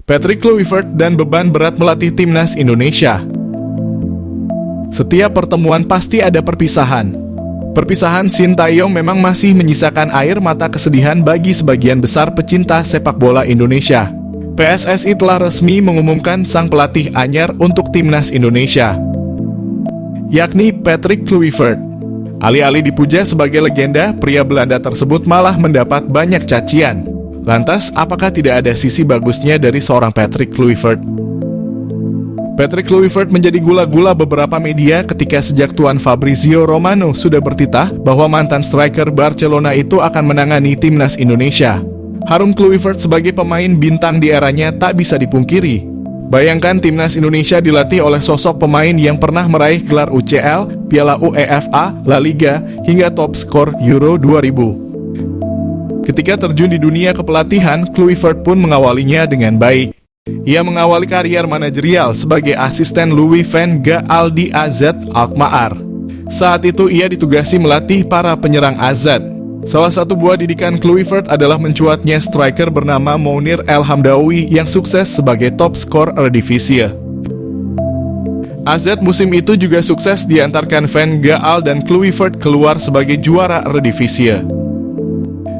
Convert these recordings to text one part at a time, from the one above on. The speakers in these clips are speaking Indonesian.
Patrick Kluivert dan beban berat melatih timnas Indonesia. Setiap pertemuan pasti ada perpisahan. Perpisahan Sintayong memang masih menyisakan air mata kesedihan bagi sebagian besar pecinta sepak bola Indonesia. PSSI telah resmi mengumumkan sang pelatih anyar untuk timnas Indonesia, yakni Patrick Kluivert. Alih-alih dipuja sebagai legenda, pria Belanda tersebut malah mendapat banyak cacian. Lantas, apakah tidak ada sisi bagusnya dari seorang Patrick Kluivert? Patrick Kluivert menjadi gula-gula beberapa media ketika sejak Tuan Fabrizio Romano sudah bertitah bahwa mantan striker Barcelona itu akan menangani timnas Indonesia. Harum Kluivert sebagai pemain bintang di eranya tak bisa dipungkiri. Bayangkan timnas Indonesia dilatih oleh sosok pemain yang pernah meraih gelar UCL, Piala UEFA, La Liga, hingga top skor Euro 2000. Ketika terjun di dunia kepelatihan, Kluivert pun mengawalinya dengan baik. Ia mengawali karier manajerial sebagai asisten Louis van Gaal di AZ Alkmaar. Saat itu ia ditugasi melatih para penyerang AZ. Salah satu buah didikan Kluivert adalah mencuatnya striker bernama Mounir El Hamdawi yang sukses sebagai top skor Eredivisie. AZ musim itu juga sukses diantarkan Van Gaal dan Kluivert keluar sebagai juara Eredivisie.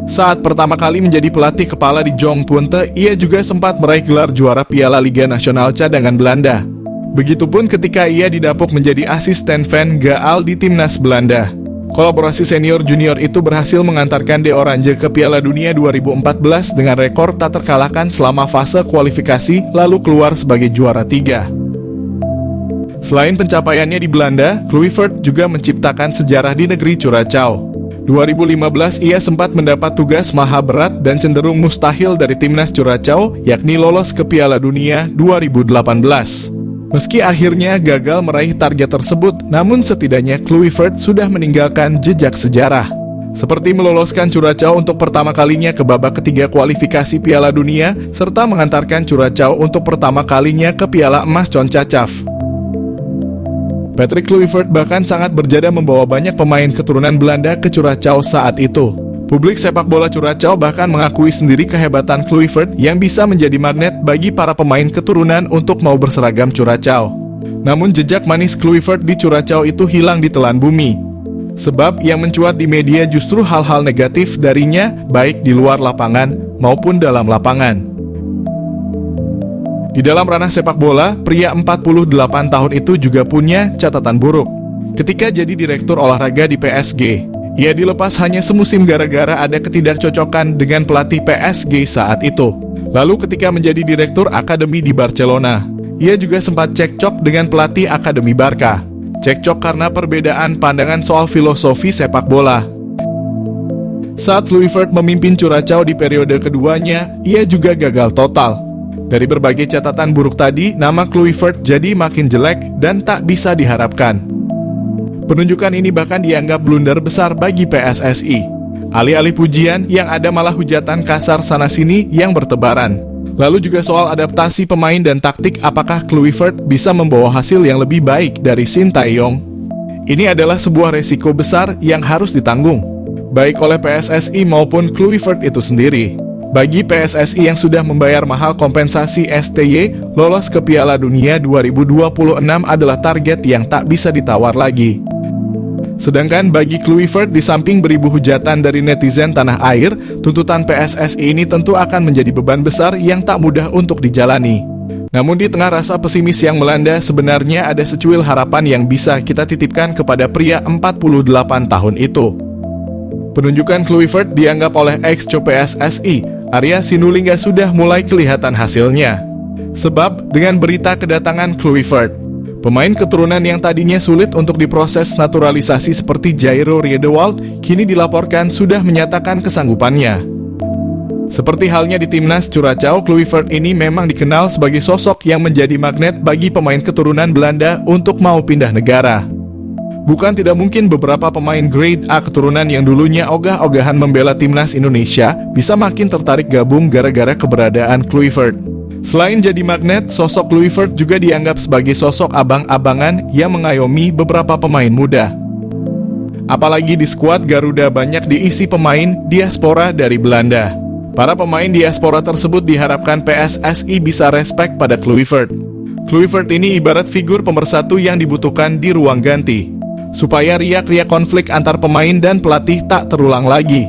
Saat pertama kali menjadi pelatih kepala di Jong Twente, ia juga sempat meraih gelar juara Piala Liga Nasional Cadangan Belanda. Begitupun ketika ia didapuk menjadi asisten Van Gaal di timnas Belanda. Kolaborasi senior-junior itu berhasil mengantarkan De Oranje ke Piala Dunia 2014 dengan rekor tak terkalahkan selama fase kualifikasi, lalu keluar sebagai juara 3. Selain pencapaiannya di Belanda, Kluivert juga menciptakan sejarah di negeri Curaçao. 2015 ia sempat mendapat tugas maha berat dan cenderung mustahil dari timnas Curaçao, yakni lolos ke Piala Dunia 2018. Meski akhirnya gagal meraih target tersebut, namun setidaknya Kluivert sudah meninggalkan jejak sejarah. Seperti meloloskan Curaçao untuk pertama kalinya ke babak ketiga kualifikasi Piala Dunia, serta mengantarkan Curaçao untuk pertama kalinya ke Piala Emas CONCACAF. Patrick Kluivert bahkan sangat berjaya membawa banyak pemain keturunan Belanda ke Curaçao saat itu. Publik sepak bola Curaçao bahkan mengakui sendiri kehebatan Kluivert yang bisa menjadi magnet bagi para pemain keturunan untuk mau berseragam Curaçao. Namun jejak manis Kluivert di Curaçao itu hilang ditelan bumi. Sebab yang mencuat di media justru hal-hal negatif darinya, baik di luar lapangan maupun dalam lapangan. Di dalam ranah sepak bola, pria 48 tahun itu juga punya catatan buruk. Ketika jadi direktur olahraga di PSG, ia dilepas hanya semusim gara-gara ada ketidakcocokan dengan pelatih PSG saat itu. Lalu ketika menjadi direktur akademi di Barcelona, ia juga sempat cekcok dengan pelatih akademi Barca. Cekcok karena perbedaan pandangan soal filosofi sepak bola. Saat Kluivert memimpin Curaçao di periode keduanya, ia juga gagal total. Dari berbagai catatan buruk tadi, nama Kluivert jadi makin jelek dan tak bisa diharapkan. Penunjukan ini bahkan dianggap blunder besar bagi PSSI. Alih-alih pujian, yang ada malah hujatan kasar sana-sini yang bertebaran. Lalu juga soal adaptasi pemain dan taktik, apakah Kluivert bisa membawa hasil yang lebih baik dari Sintayong? Ini adalah sebuah resiko besar yang harus ditanggung, baik oleh PSSI maupun Kluivert itu sendiri. Bagi PSSI yang sudah membayar mahal kompensasi STY, lolos ke Piala Dunia 2026 adalah target yang tak bisa ditawar lagi. Sedangkan bagi Kluivert, di samping beribu hujatan dari netizen tanah air, tuntutan PSSI ini tentu akan menjadi beban besar yang tak mudah untuk dijalani. Namun di tengah rasa pesimis yang melanda, sebenarnya ada secuil harapan yang bisa kita titipkan kepada pria 48 tahun itu. Penunjukan Kluivert dianggap oleh ex-co PSSI, Arya Sinulinga sudah mulai kelihatan hasilnya. Sebab dengan berita kedatangan Kluivert, pemain keturunan yang tadinya sulit untuk diproses naturalisasi seperti Jairo Riedewald kini dilaporkan sudah menyatakan kesanggupannya. Seperti halnya di timnas Curaçao, Kluivert ini memang dikenal sebagai sosok yang menjadi magnet bagi pemain keturunan Belanda untuk mau pindah negara. Bukan tidak mungkin beberapa pemain grade A keturunan yang dulunya ogah-ogahan membela timnas Indonesia bisa makin tertarik gabung gara-gara keberadaan Kluivert. Selain jadi magnet, sosok Kluivert juga dianggap sebagai sosok abang-abangan yang mengayomi beberapa pemain muda. Apalagi di skuad Garuda banyak diisi pemain diaspora dari Belanda. Para pemain diaspora tersebut diharapkan PSSI bisa respek pada Kluivert. Kluivert ini ibarat figur pemersatu yang dibutuhkan di ruang ganti, supaya riak-riak konflik antar pemain dan pelatih tak terulang lagi.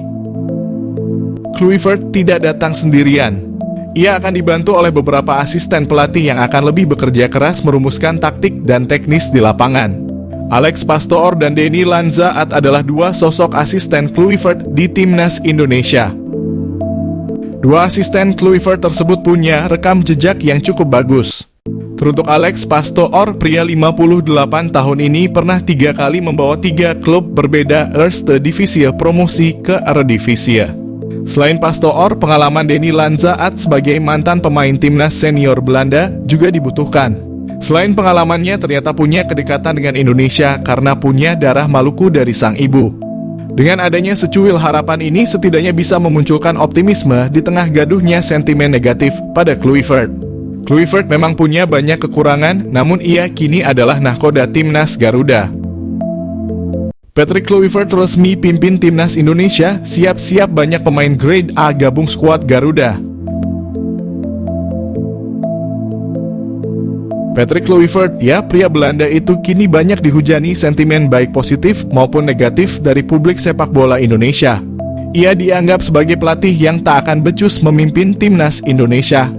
Kluivert tidak datang sendirian. Ia akan dibantu oleh beberapa asisten pelatih yang akan lebih bekerja keras merumuskan taktik dan teknis di lapangan. Alex Pastoor dan Denny Lanzaat adalah dua sosok asisten Kluivert di Timnas Indonesia. Dua asisten Kluivert tersebut punya rekam jejak yang cukup bagus. Teruntuk Alex Pastoor, pria 58 tahun ini pernah 3 kali membawa 3 klub berbeda Eerste Divisie promosi ke Eredivisie. Selain Pastoor, pengalaman Denny Lanzaat sebagai mantan pemain timnas senior Belanda juga dibutuhkan. Selain pengalamannya, ternyata punya kedekatan dengan Indonesia karena punya darah Maluku dari sang ibu. Dengan adanya secuil harapan ini setidaknya bisa memunculkan optimisme di tengah gaduhnya sentimen negatif pada Kluivert. Kluivert memang punya banyak kekurangan, namun ia kini adalah nahkoda timnas Garuda. Patrick Kluivert resmi pimpin timnas Indonesia, siap-siap banyak pemain grade A gabung skuad Garuda. Patrick Kluivert, ya pria Belanda itu kini banyak dihujani sentimen baik positif maupun negatif dari publik sepak bola Indonesia. Ia dianggap sebagai pelatih yang tak akan becus memimpin timnas Indonesia.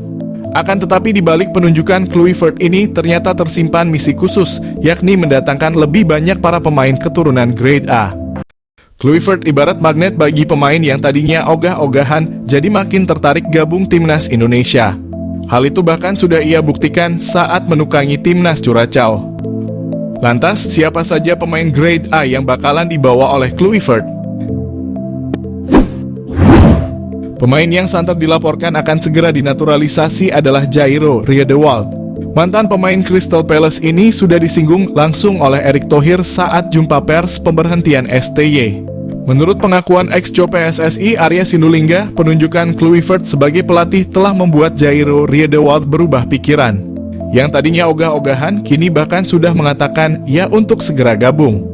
Akan tetapi di balik penunjukan Kluivert ini ternyata tersimpan misi khusus, yakni mendatangkan lebih banyak para pemain keturunan grade A. Kluivert ibarat magnet bagi pemain yang tadinya ogah-ogahan jadi makin tertarik gabung timnas Indonesia. Hal itu bahkan sudah ia buktikan saat menukangi timnas Curaçao. Lantas, siapa saja pemain grade A yang bakalan dibawa oleh Kluivert? Pemain yang santer dilaporkan akan segera dinaturalisasi adalah Jairo Riedewald. Mantan pemain Crystal Palace ini sudah disinggung langsung oleh Erick Thohir saat jumpa pers pemberhentian STY. Menurut pengakuan ex-co PSSI Arya Sinulinga, penunjukan Kluivert sebagai pelatih telah membuat Jairo Riedewald berubah pikiran. Yang tadinya ogah-ogahan, kini bahkan sudah mengatakan ya untuk segera gabung.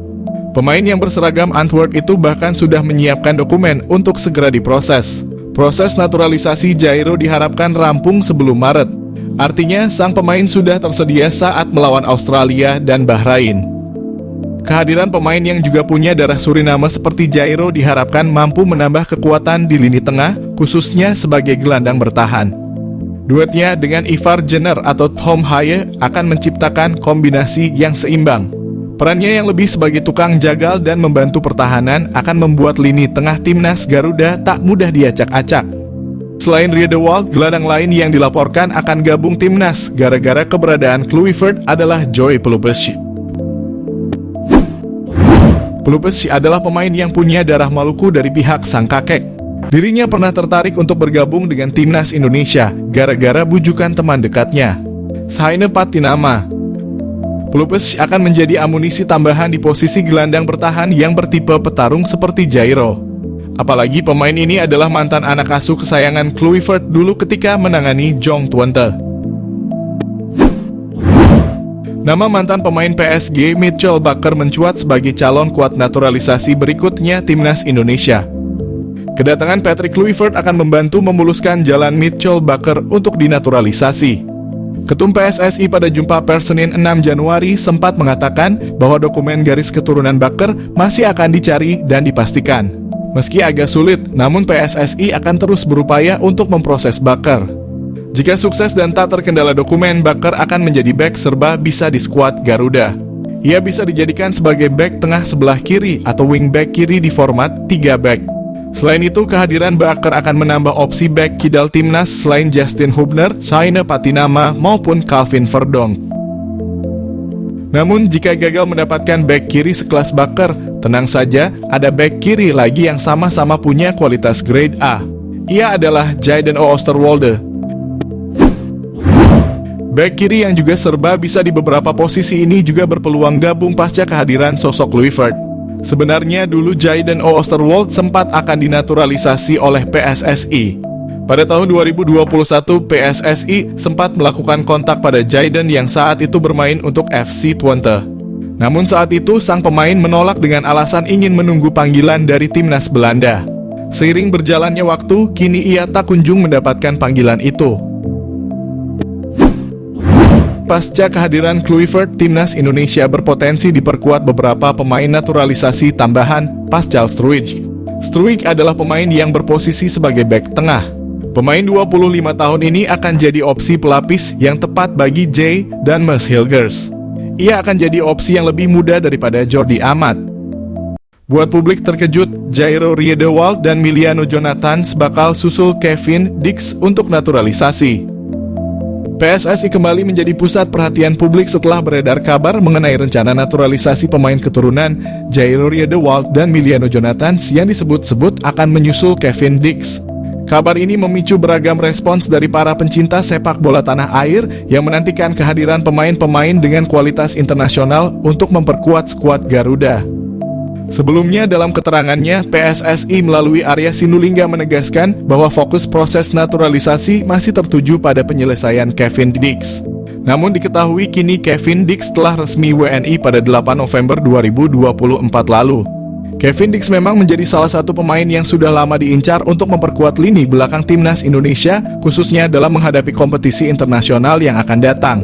Pemain yang berseragam Antwerp itu bahkan sudah menyiapkan dokumen untuk segera diproses. Proses naturalisasi Jairo diharapkan rampung sebelum Maret. Artinya, sang pemain sudah tersedia saat melawan Australia dan Bahrain. Kehadiran pemain yang juga punya darah Suriname seperti Jairo diharapkan mampu menambah kekuatan di lini tengah, khususnya sebagai gelandang bertahan. Duetnya dengan Ivar Jenner atau Tom Haye akan menciptakan kombinasi yang seimbang. Perannya yang lebih sebagai tukang jagal dan membantu pertahanan akan membuat lini tengah timnas Garuda tak mudah diacak-acak. Selain Riedewald, gelandang lain yang dilaporkan akan gabung timnas gara-gara keberadaan Kluivert adalah Joy Pelupessi. Pelupessi adalah pemain yang punya darah Maluku dari pihak sang kakek. Dirinya pernah tertarik untuk bergabung dengan timnas Indonesia gara-gara bujukan teman dekatnya, Saine Patinama. Pelupessi akan menjadi amunisi tambahan di posisi gelandang bertahan yang bertipe petarung seperti Jairo. Apalagi pemain ini adalah mantan anak asuh kesayangan Kluivert dulu ketika menangani Jong Twente. Nama mantan pemain PSG Mitchell Bakker mencuat sebagai calon kuat naturalisasi berikutnya timnas Indonesia. Kedatangan Patrick Kluivert akan membantu memuluskan jalan Mitchell Bakker untuk dinaturalisasi. Ketum PSSI pada jumpa pers Senin 6 Januari sempat mengatakan bahwa dokumen garis keturunan Bakker masih akan dicari dan dipastikan. Meski agak sulit, namun PSSI akan terus berupaya untuk memproses Bakker. Jika sukses dan tak terkendala dokumen, Bakker akan menjadi bek serba bisa di skuad Garuda. Ia bisa dijadikan sebagai bek tengah sebelah kiri atau wingback kiri di format 3 back. Selain itu, kehadiran Bakker akan menambah opsi bek kidal timnas selain Justin Hubner, Saine Patinama maupun Calvin Verdonk. Namun jika gagal mendapatkan bek kiri sekelas Bakker, tenang saja, ada bek kiri lagi yang sama-sama punya kualitas grade A. Ia adalah Jayden Oosterwolde. Bek kiri yang juga serba bisa di beberapa posisi ini juga berpeluang gabung pasca kehadiran sosok Kluivert. Sebenarnya dulu Jayden Oosterwolde sempat akan dinaturalisasi oleh PSSI. Pada tahun 2021, PSSI sempat melakukan kontak pada Jayden yang saat itu bermain untuk FC Twente. Namun saat itu sang pemain menolak dengan alasan ingin menunggu panggilan dari timnas Belanda. Seiring berjalannya waktu, kini ia tak kunjung mendapatkan panggilan itu. Pasca kehadiran Kluivert, timnas Indonesia berpotensi diperkuat beberapa pemain naturalisasi tambahan pasca Struijk. Struijk adalah pemain yang berposisi sebagai bek tengah. Pemain 25 tahun ini akan jadi opsi pelapis yang tepat bagi Jay dan Mads Hilgers. Ia akan jadi opsi yang lebih muda daripada Jordi Amat. Buat publik terkejut, Jairo Riedewald dan Miliano Jonathans bakal susul Kevin Dix untuk naturalisasi. PSSI kembali menjadi pusat perhatian publik setelah beredar kabar mengenai rencana naturalisasi pemain keturunan Jairo Riedewald dan Miliano Jonathans yang disebut-sebut akan menyusul Kevin Dix. Kabar ini memicu beragam respons dari para pencinta sepak bola tanah air yang menantikan kehadiran pemain-pemain dengan kualitas internasional untuk memperkuat skuad Garuda. Sebelumnya dalam keterangannya, PSSI melalui Arya Sinulinga menegaskan bahwa fokus proses naturalisasi masih tertuju pada penyelesaian Kevin Dix. Namun diketahui kini Kevin Dix telah resmi WNI pada 8 November 2024 lalu. Kevin Dix memang menjadi salah satu pemain yang sudah lama diincar untuk memperkuat lini belakang timnas Indonesia, khususnya dalam menghadapi kompetisi internasional yang akan datang.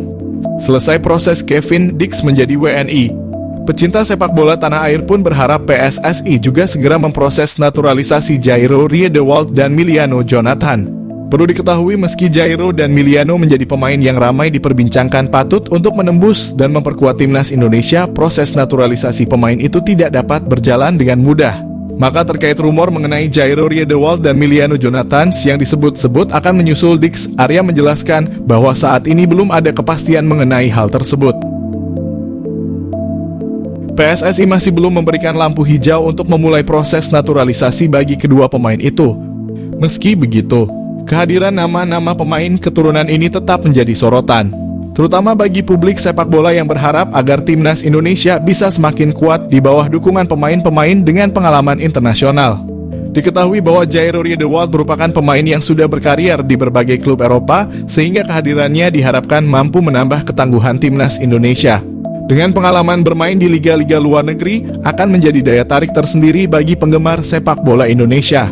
Selesai proses Kevin Dix menjadi WNI, pecinta sepak bola tanah air pun berharap PSSI juga segera memproses naturalisasi Jairo Riedewald dan Miliano Jonathans. Perlu diketahui meski Jairo dan Miliano menjadi pemain yang ramai diperbincangkan patut untuk menembus dan memperkuat timnas Indonesia, proses naturalisasi pemain itu tidak dapat berjalan dengan mudah. Maka terkait rumor mengenai Jairo Riedewald dan Miliano Jonathans yang disebut-sebut akan menyusul Dix, Arya menjelaskan bahwa saat ini belum ada kepastian mengenai hal tersebut. PSSI masih belum memberikan lampu hijau untuk memulai proses naturalisasi bagi kedua pemain itu. Meski begitu, kehadiran nama-nama pemain keturunan ini tetap menjadi sorotan, terutama bagi publik sepak bola yang berharap agar timnas Indonesia bisa semakin kuat di bawah dukungan pemain-pemain dengan pengalaman internasional. Diketahui bahwa Jairo Riedewald merupakan pemain yang sudah berkarier di berbagai klub Eropa, sehingga kehadirannya diharapkan mampu menambah ketangguhan timnas Indonesia. Dengan pengalaman bermain di liga-liga luar negeri, akan menjadi daya tarik tersendiri bagi penggemar sepak bola Indonesia.